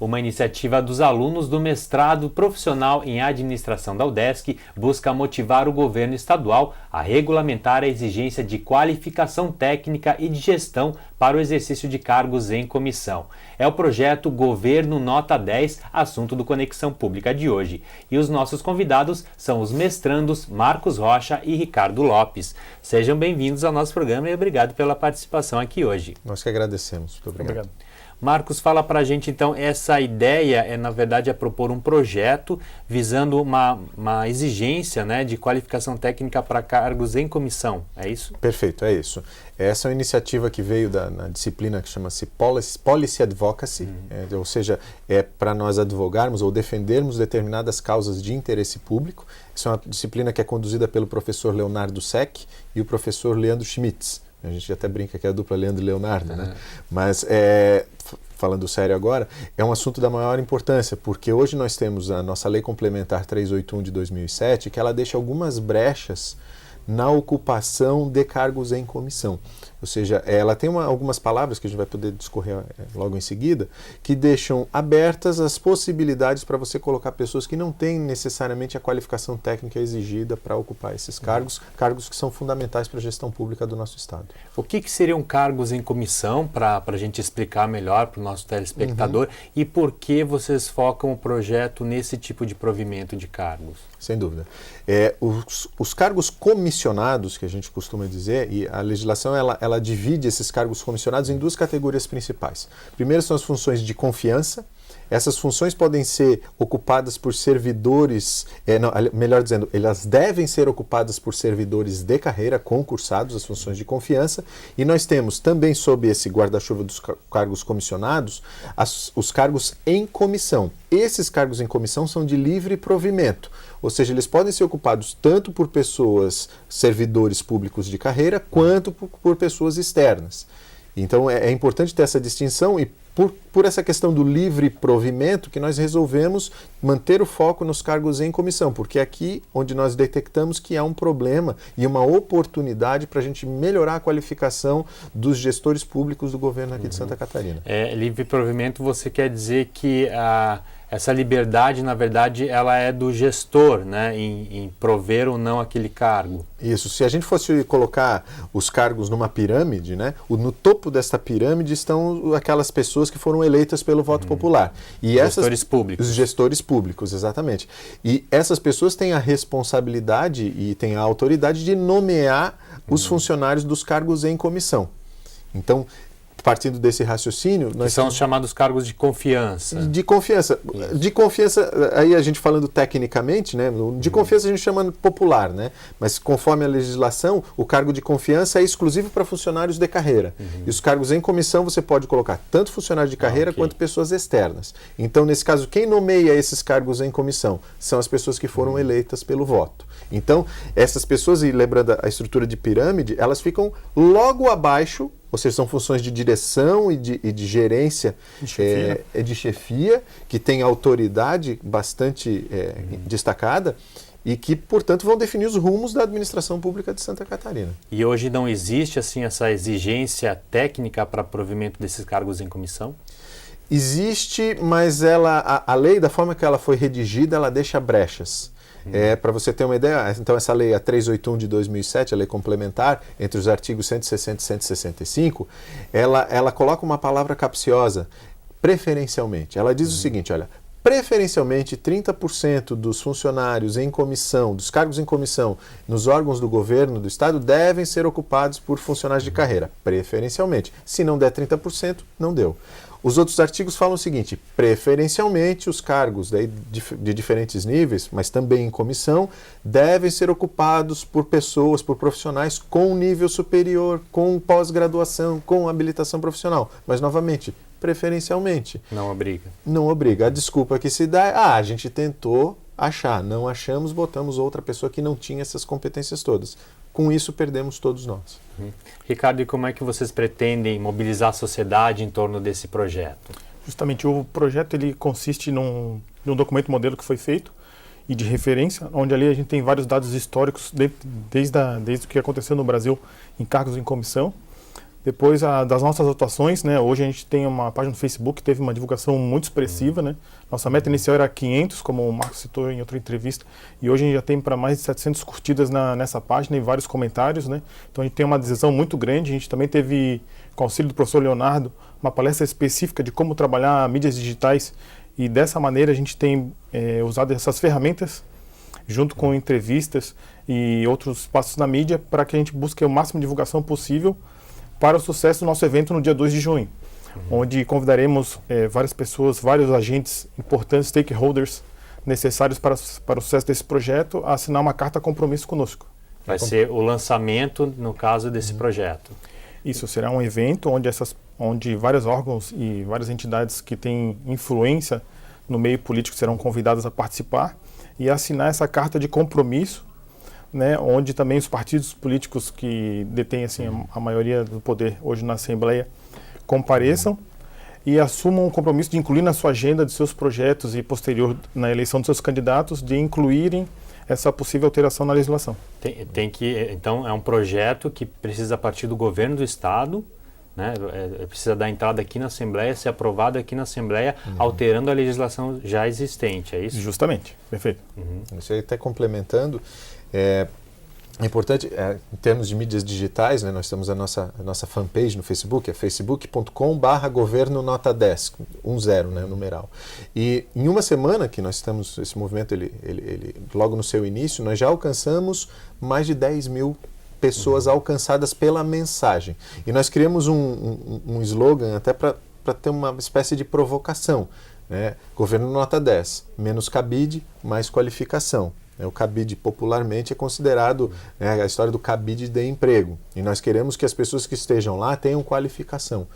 Uma iniciativa dos alunos do mestrado profissional em administração da UDESC busca motivar o governo estadual a regulamentar a exigência de qualificação técnica e de gestão para o exercício de cargos em comissão. É o projeto Governo Nota 10, assunto do Conexão Pública de hoje. E os nossos convidados são os mestrandos Marcos Rocha e Ricardo Lopes. Sejam bem-vindos ao nosso programa e obrigado pela participação aqui hoje. Nós que agradecemos. Muito obrigado. Marcos, fala pra gente então, essa ideia na verdade, é propor um projeto visando uma exigência, né, de qualificação técnica para cargos em comissão, é isso? Perfeito, é isso. Essa é uma iniciativa que veio na disciplina que chama-se Policy Advocacy, ou seja, é para nós advogarmos ou defendermos determinadas causas de interesse público. Isso é uma disciplina que é conduzida pelo professor Leonardo Seck e o professor Leandro Schmitz. A gente até brinca que é a dupla Leandro e Leonardo, né? Mas, falando sério agora, é um assunto da maior importância, porque hoje nós temos a nossa Lei Complementar 381 de 2007, que ela deixa algumas brechas na ocupação de cargos em comissão. Ou seja, ela tem algumas palavras que a gente vai poder discorrer logo em seguida, que deixam abertas as possibilidades para você colocar pessoas que não têm necessariamente a qualificação técnica exigida para ocupar esses cargos, cargos que são fundamentais para a gestão pública do nosso Estado. O que seriam cargos em comissão, para a gente explicar melhor para o nosso telespectador, e por que vocês focam o projeto nesse tipo de provimento de cargos? Sem dúvida. Os cargos comissionados, que a gente costuma dizer, e a legislação ela divide esses cargos comissionados em duas categorias principais. Primeiro são as funções de confiança. Essas funções podem ser ocupadas por servidores, melhor dizendo, elas devem ser ocupadas por servidores de carreira concursados, as funções de confiança, e nós temos também sob esse guarda-chuva dos cargos comissionados, os cargos em comissão. Esses cargos em comissão são de livre provimento, ou seja, eles podem ser ocupados tanto por pessoas, servidores públicos de carreira, quanto por pessoas externas. Então é importante ter essa distinção e por essa questão do livre provimento que nós resolvemos manter o foco nos cargos em comissão, porque é aqui onde nós detectamos que há um problema e uma oportunidade para a gente melhorar a qualificação dos gestores públicos do governo aqui de Santa Catarina. Livre provimento, você quer dizer que essa liberdade, na verdade, ela é do gestor, né, em prover ou não aquele cargo. Isso. Se a gente fosse colocar os cargos numa pirâmide, né, no topo desta pirâmide estão aquelas pessoas que foram eleitas pelo voto popular. E gestores públicos. Os gestores públicos, exatamente. E essas pessoas têm a responsabilidade e têm a autoridade de nomear os funcionários dos cargos em comissão. Então, partindo desse raciocínio... Que são os chamados cargos de confiança. De confiança. Isso. De confiança, aí a gente falando tecnicamente, né? De confiança a gente chama popular, né? Mas conforme a legislação, o cargo de confiança é exclusivo para funcionários de carreira. E os cargos em comissão você pode colocar tanto funcionários de carreira quanto pessoas externas. Então, nesse caso, quem nomeia esses cargos em comissão são as pessoas que foram eleitas pelo voto. Então, essas pessoas, e lembrando a estrutura de pirâmide, elas ficam logo abaixo, ou seja, são funções de direção e de gerência, de chefia, que tem autoridade bastante destacada e que, portanto, vão definir os rumos da administração pública de Santa Catarina. E hoje não existe assim essa exigência técnica para provimento desses cargos em comissão? Existe, mas a lei, da forma que ela foi redigida, ela deixa brechas. Para você ter uma ideia, então essa lei, a 381 de 2007, a lei complementar, entre os artigos 160 e 165, ela coloca uma palavra capciosa, preferencialmente. Ela diz o seguinte, olha, preferencialmente 30% dos funcionários em comissão, dos cargos em comissão nos órgãos do governo do Estado devem ser ocupados por funcionários de carreira, preferencialmente. Se não der 30%, não deu. Os outros artigos falam o seguinte, preferencialmente os cargos de diferentes níveis, mas também em comissão, devem ser ocupados por pessoas, por profissionais com nível superior, com pós-graduação, com habilitação profissional. Mas, novamente, preferencialmente. Não obriga. Não obriga. A desculpa que se dá é, a gente tentou achar, não achamos, botamos outra pessoa que não tinha essas competências todas. Com isso, perdemos todos nós. Ricardo, e como é que vocês pretendem mobilizar a sociedade em torno desse projeto? Justamente, o projeto ele consiste num documento modelo que foi feito e de referência, onde ali a gente tem vários dados históricos desde o que aconteceu no Brasil em cargos em comissão. Depois das nossas atuações, né? Hoje a gente tem uma página no Facebook que teve uma divulgação muito expressiva, né? Nossa meta inicial era 500, como o Marcos citou em outra entrevista, e hoje a gente já tem para mais de 700 curtidas nessa página e vários comentários, né? Então a gente tem uma adesão muito grande. A gente também teve, com o auxílio do professor Leonardo, uma palestra específica de como trabalhar mídias digitais, e dessa maneira a gente tem usado essas ferramentas junto com entrevistas e outros passos na mídia para que a gente busque o máximo de divulgação possível para o sucesso do nosso evento no dia 2 de junho, onde convidaremos várias pessoas, vários agentes importantes, stakeholders necessários para o sucesso desse projeto, a assinar uma carta compromisso conosco. Vai ser o lançamento, no caso, desse projeto. Isso, será um evento onde vários órgãos e várias entidades que têm influência no meio político serão convidadas a participar e assinar essa carta de compromisso, né, onde também os partidos políticos que detêm assim, a maioria do poder hoje na Assembleia compareçam e assumam o compromisso de incluir na sua agenda de seus projetos e posterior na eleição de seus candidatos, de incluírem essa possível alteração na legislação. Então, é um projeto que precisa partir do governo do Estado, né, precisa dar entrada aqui na Assembleia, ser aprovado aqui na Assembleia, alterando a legislação já existente, é isso? Justamente, perfeito. Isso aí, até complementando, é importante, em termos de mídias digitais, né, nós temos a nossa fanpage no Facebook, é facebook.com/governonota10, 10, né, numeral. E em uma semana que nós estamos, esse movimento, ele logo no seu início, nós já alcançamos mais de 10 mil pessoas alcançadas pela mensagem. E nós criamos um slogan até para ter uma espécie de provocação, né? Governo nota 10, menos cabide, mais qualificação. O cabide popularmente é considerado, né, a história do cabide de emprego. E nós queremos que as pessoas que estejam lá tenham qualificação.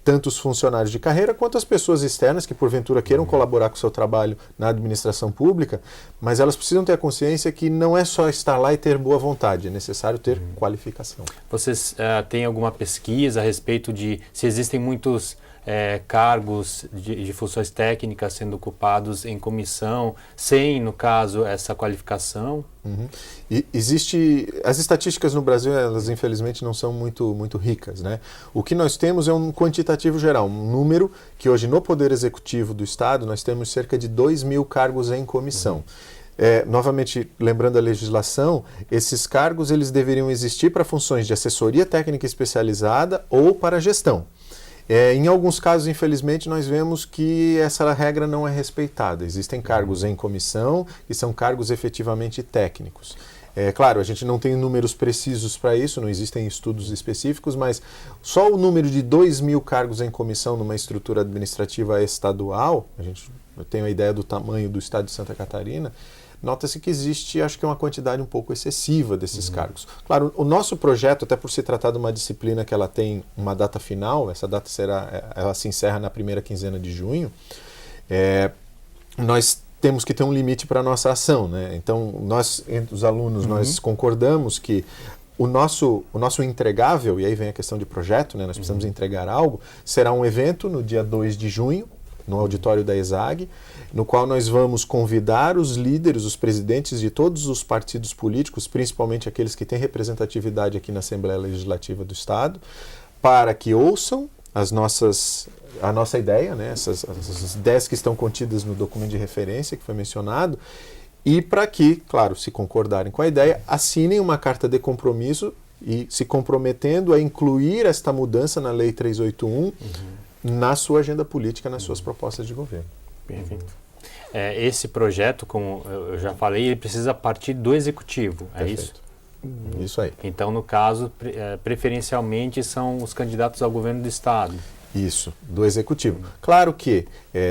Tanto os funcionários de carreira quanto as pessoas externas que porventura queiram colaborar com o seu trabalho na administração pública, mas elas precisam ter a consciência que não é só estar lá e ter boa vontade, é necessário ter qualificação. Vocês têm alguma pesquisa a respeito de se existem muitos cargos de funções técnicas sendo ocupados em comissão, sem, no caso, essa qualificação? E as estatísticas no Brasil, elas infelizmente não são muito ricas, né? O que nós temos é um quantitativo geral, um número que hoje no Poder Executivo do Estado nós temos cerca de 2 mil cargos em comissão. Novamente, lembrando a legislação, esses cargos eles deveriam existir para funções de assessoria técnica especializada ou para gestão. Em alguns casos, infelizmente, nós vemos que essa regra não é respeitada. Existem cargos em comissão que são cargos efetivamente técnicos. Claro, a gente não tem números precisos para isso, não existem estudos específicos, mas só o número de 2 mil cargos em comissão numa estrutura administrativa estadual, a gente tem uma ideia do tamanho do estado de Santa Catarina, nota-se que existe, acho que uma quantidade um pouco excessiva desses cargos. Claro, o nosso projeto, até por se tratar de uma disciplina que ela tem uma data final, essa data ela se encerra na primeira quinzena de junho, nós temos que ter um limite para a nossa ação, né? Então, nós, entre os alunos, nós concordamos que o nosso entregável, e aí vem a questão de projeto, né? Nós precisamos entregar algo, será um evento no dia 2 de junho, no auditório da ESAG, no qual nós vamos convidar os líderes, os presidentes de todos os partidos políticos, principalmente aqueles que têm representatividade aqui na Assembleia Legislativa do Estado, para que ouçam a nossa ideia, né, as 10 que estão contidas no documento de referência que foi mencionado, e para que, claro, se concordarem com a ideia, assinem uma carta de compromisso e se comprometendo a incluir esta mudança na Lei 381 na sua agenda política, nas suas propostas de governo. Perfeito. Esse projeto, como eu já falei, ele precisa partir do Executivo, é isso? Isso aí. Então, no caso, preferencialmente são os candidatos ao governo do Estado. Isso, do Executivo. Claro que,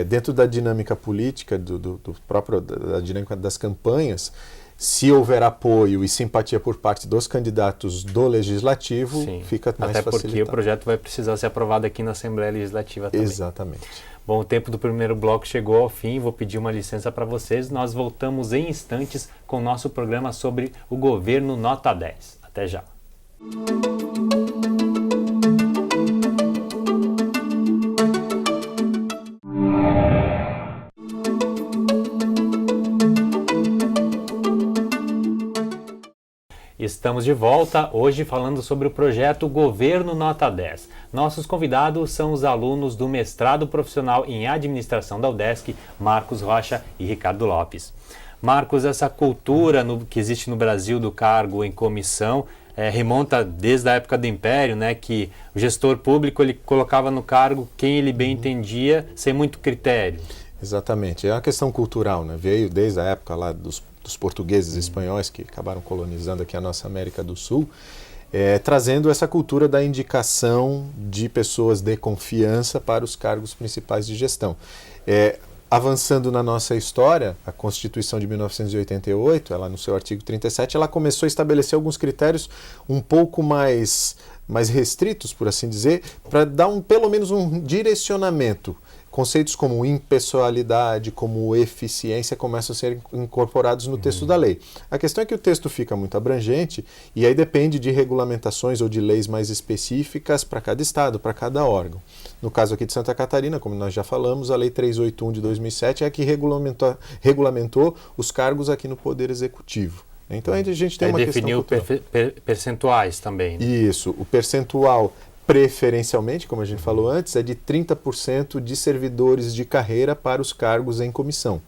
dentro da dinâmica política, da dinâmica das campanhas, se houver apoio e simpatia por parte dos candidatos do Legislativo, fica mais facilitado. Até porque o projeto vai precisar ser aprovado aqui na Assembleia Legislativa também. Exatamente. Bom, o tempo do primeiro bloco chegou ao fim, vou pedir uma licença para vocês. Nós voltamos em instantes com o nosso programa sobre o governo Nota 10. Até já. Estamos de volta, hoje falando sobre o projeto Governo Nota 10. Nossos convidados são os alunos do mestrado profissional em administração da UDESC, Marcos Rocha e Ricardo Lopes. Marcos, essa cultura que existe no Brasil do cargo em comissão remonta desde a época do Império, né, que o gestor público ele colocava no cargo quem ele bem entendia, sem muito critério. Exatamente, é uma questão cultural, né? Veio desde a época lá dos portugueses e espanhóis que acabaram colonizando aqui a nossa América do Sul, trazendo essa cultura da indicação de pessoas de confiança para os cargos principais de gestão. Avançando na nossa história, a Constituição de 1988, ela no seu artigo 37, ela começou a estabelecer alguns critérios um pouco mais restritos, por assim dizer, para dar pelo menos um direcionamento. Conceitos como impessoalidade, como eficiência começam a ser incorporados no texto da lei. A questão é que o texto fica muito abrangente e aí depende de regulamentações ou de leis mais específicas para cada estado, para cada órgão. No caso aqui de Santa Catarina, como nós já falamos, a Lei 381 de 2007 é a que regulamentou os cargos aqui no Poder Executivo. Então a gente tem uma questão cultural. Definiu percentuais também. Né? Isso, o percentual preferencialmente, como a gente falou antes, é de 30% de servidores de carreira para os cargos em comissão.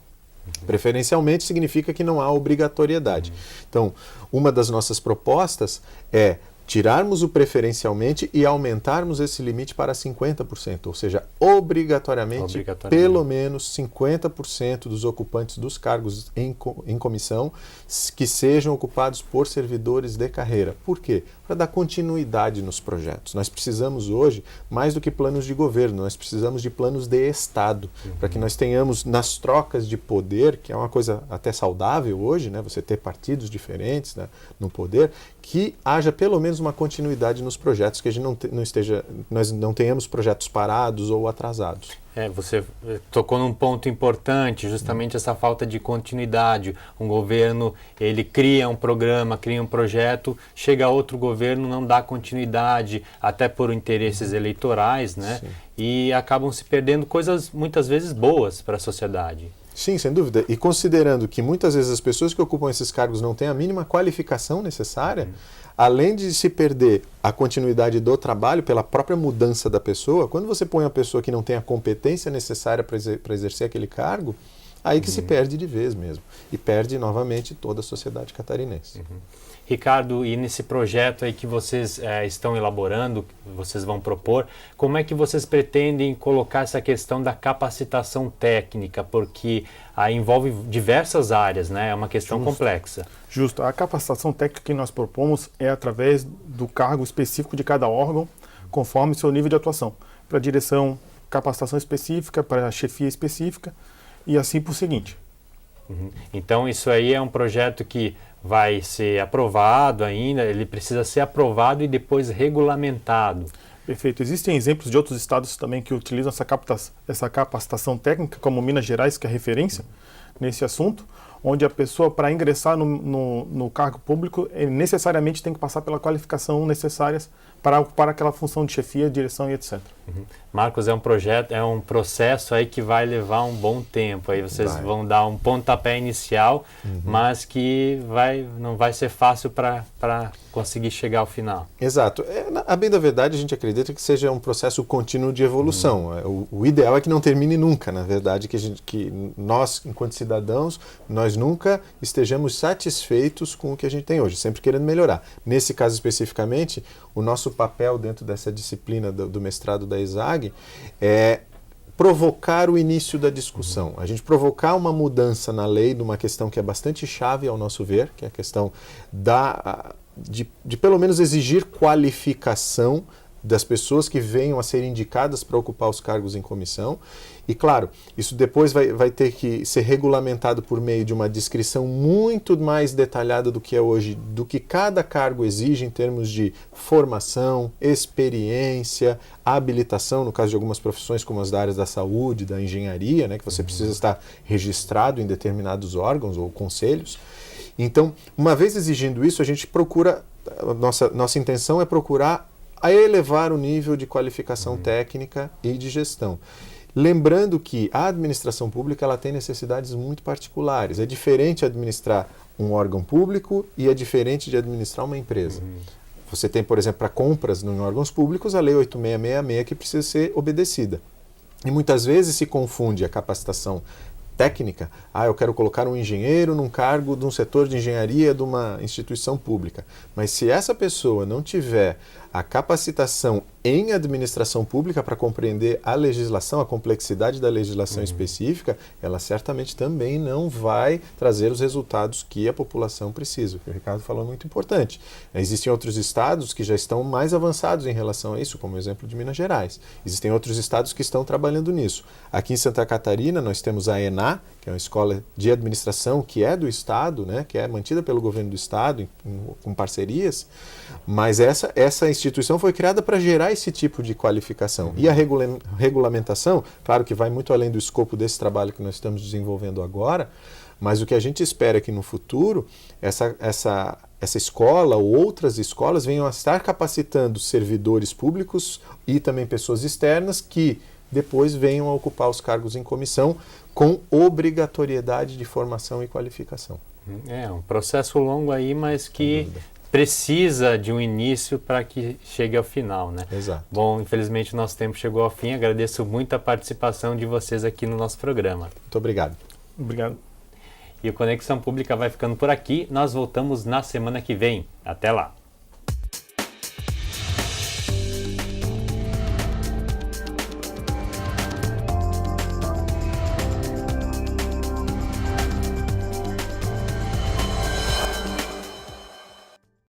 Preferencialmente significa que não há obrigatoriedade. Então, uma das nossas propostas é tirarmos o preferencialmente e aumentarmos esse limite para 50%, ou seja, obrigatoriamente. Pelo menos 50% dos ocupantes dos cargos em comissão que sejam ocupados por servidores de carreira. Por quê? Para dar continuidade nos projetos. Nós precisamos hoje, mais do que planos de governo, nós precisamos de planos de Estado, para que nós tenhamos nas trocas de poder, que é uma coisa até saudável hoje, né, você ter partidos diferentes, né, no poder, que haja pelo menos uma continuidade nos projetos, que a gente nós não tenhamos projetos parados ou atrasados. Você tocou num ponto importante, justamente essa falta de continuidade. Um governo, ele cria um programa, cria um projeto, chega outro governo, não dá continuidade, até por interesses eleitorais, né? Sim. E acabam se perdendo coisas muitas vezes boas para a sociedade. Sim, sem dúvida. E considerando que muitas vezes as pessoas que ocupam esses cargos não têm a mínima qualificação necessária, além de se perder a continuidade do trabalho pela própria mudança da pessoa, quando você põe uma pessoa que não tem a competência necessária para exercer aquele cargo, aí que se perde de vez mesmo. E perde novamente toda a sociedade catarinense. Ricardo, e nesse projeto aí que vocês estão elaborando, vocês vão propor, como é que vocês pretendem colocar essa questão da capacitação técnica? Porque envolve diversas áreas, né? É uma questão complexa. Justo. A capacitação técnica que nós propomos é através do cargo específico de cada órgão, conforme seu nível de atuação. Para a direção, capacitação específica, para a chefia específica e assim por seguinte. Então isso aí é um projeto que vai ser aprovado ainda, ele precisa ser aprovado e depois regulamentado. Perfeito. Existem exemplos de outros estados também que utilizam essa capacitação técnica, como Minas Gerais, que é referência nesse assunto, onde a pessoa, para ingressar no cargo público, necessariamente tem que passar pela qualificação necessárias para ocupar aquela função de chefia, direção e etc. Marcos, é um processo aí que vai levar um bom tempo. Aí vocês vão dar um pontapé inicial, mas que não vai ser fácil para conseguir chegar ao final. Exato. A bem da verdade, a gente acredita que seja um processo contínuo de evolução. O ideal é que não termine nunca, na verdade, que nós, enquanto cidadãos, nós nunca estejamos satisfeitos com o que a gente tem hoje, sempre querendo melhorar. Nesse caso especificamente, o nosso papel dentro dessa disciplina do mestrado da ESAG é provocar o início da discussão, a gente provocar uma mudança na lei de uma questão que é bastante chave ao nosso ver, que é a questão de pelo menos exigir qualificação das pessoas que venham a ser indicadas para ocupar os cargos em comissão. E, claro, isso depois vai ter que ser regulamentado por meio de uma descrição muito mais detalhada do que é hoje, do que cada cargo exige em termos de formação, experiência, habilitação, no caso de algumas profissões como as da área da saúde, da engenharia, né, que você precisa estar registrado em determinados órgãos ou conselhos. Então, uma vez exigindo isso, a gente procura, nossa intenção é procurar elevar o nível de qualificação técnica e de gestão. Lembrando que a administração pública ela tem necessidades muito particulares. É diferente administrar um órgão público e é diferente de administrar uma empresa. Você tem, por exemplo, para compras em órgãos públicos, a Lei 8666 que precisa ser obedecida. E muitas vezes se confunde a capacitação técnica. Eu quero colocar um engenheiro num cargo de um setor de engenharia de uma instituição pública. Mas se essa pessoa não tiver a capacitação em administração pública para compreender a legislação, a complexidade da legislação específica, ela certamente também não vai trazer os resultados que a população precisa. O que o Ricardo falou é muito importante. Existem outros estados que já estão mais avançados em relação a isso, como o exemplo de Minas Gerais. Existem outros estados que estão trabalhando nisso. Aqui em Santa Catarina nós temos a ENA, que é uma escola de administração que é do Estado, né, que é mantida pelo governo do Estado com parcerias, mas essa instituição foi criada para gerar esse tipo de qualificação. E a regulamentação, claro que vai muito além do escopo desse trabalho que nós estamos desenvolvendo agora, mas o que a gente espera é que no futuro essa escola ou outras escolas venham a estar capacitando servidores públicos e também pessoas externas que depois venham a ocupar os cargos em comissão com obrigatoriedade de formação e qualificação. É um processo longo aí, mas que precisa de um início para que chegue ao final, né? Exato. Bom, infelizmente o nosso tempo chegou ao fim. Agradeço muito a participação de vocês aqui no nosso programa. Muito obrigado. Obrigado. E o Conexão Pública vai ficando por aqui. Nós voltamos na semana que vem. Até lá!